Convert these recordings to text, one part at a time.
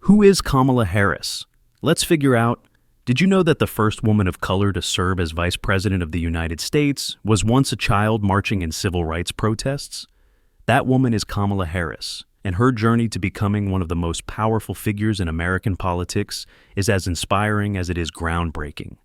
Who is Kamala Harris? Let's figure out. Did you know that the first woman of color to serve as Vice President of the United States was once a child marching in civil rights protests? That woman is Kamala Harris, and her journey to becoming one of the most powerful figures in American politics is as inspiring as it is groundbreaking.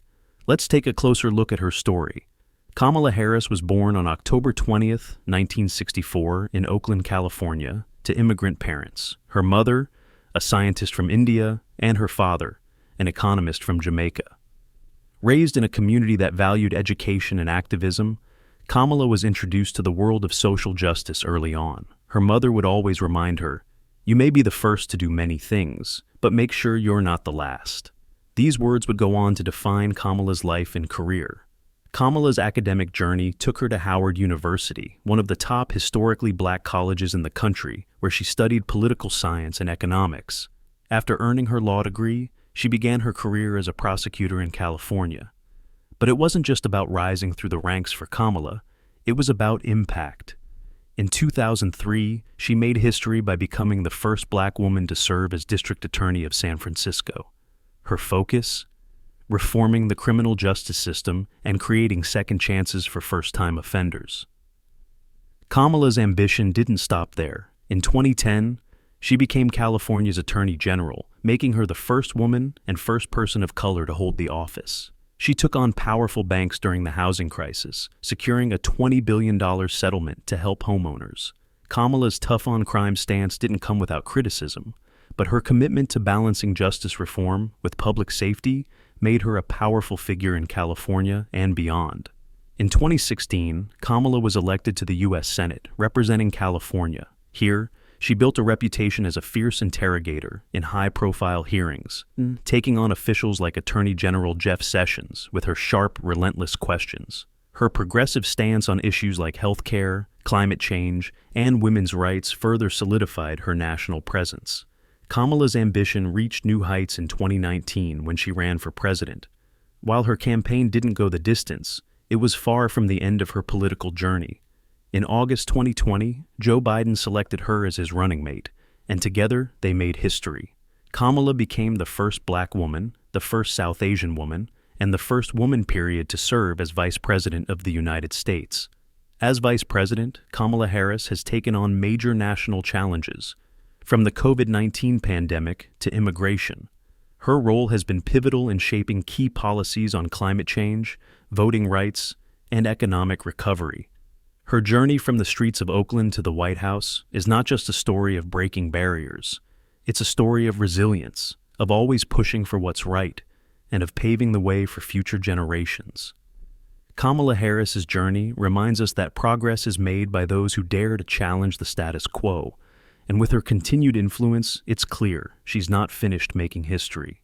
Let's take a closer look at her story. Kamala Harris was born on October 20th, 1964, in Oakland, California, to immigrant parents. Her mother, a scientist from India, and her father, an economist from Jamaica. Raised in a community that valued education and activism, Kamala was introduced to the world of social justice early on. Her mother would always remind her, "You may be the first to do many things, but make sure you're not the last." These words would go on to define Kamala's life and career. Kamala's academic journey took her to Howard University, one of the top historically black colleges in the country, where she studied political science and economics. After earning her law degree, she began her career as a prosecutor in California. But it wasn't just about rising through the ranks for Kamala, it was about impact. In 2003, she made history by becoming the first black woman to serve as district attorney of San Francisco. Her focus? Reforming the criminal justice system and creating second chances for first-time offenders. Kamala's ambition didn't stop there. In 2010, she became California's Attorney General, making her the first woman and first person of color to hold the office. She took on powerful banks during the housing crisis, securing a $20 billion settlement to help homeowners. Kamala's tough-on-crime stance didn't come without criticism, but her commitment to balancing justice reform with public safety made her a powerful figure in California and beyond. In 2016, Kamala was elected to the U.S. Senate, representing California. Here, she built a reputation as a fierce interrogator in high-profile hearings, taking on officials like Attorney General Jeff Sessions with her sharp, relentless questions. Her progressive stance on issues like health care, climate change, and women's rights further solidified her national presence. Kamala's ambition reached new heights in 2019 when she ran for president. While her campaign didn't go the distance, it was far from the end of her political journey. In August 2020, Joe Biden selected her as his running mate, and together they made history. Kamala became the first black woman, the first South Asian woman, and the first woman period to serve as Vice President of the United States. As Vice President, Kamala Harris has taken on major national challenges, from the COVID-19 pandemic to immigration. Her role has been pivotal in shaping key policies on climate change, voting rights, and economic recovery. Her journey from the streets of Oakland to the White House is not just a story of breaking barriers. It's a story of resilience, of always pushing for what's right, and of paving the way for future generations. Kamala Harris's journey reminds us that progress is made by those who dare to challenge the status quo. And with her continued influence, it's clear she's not finished making history.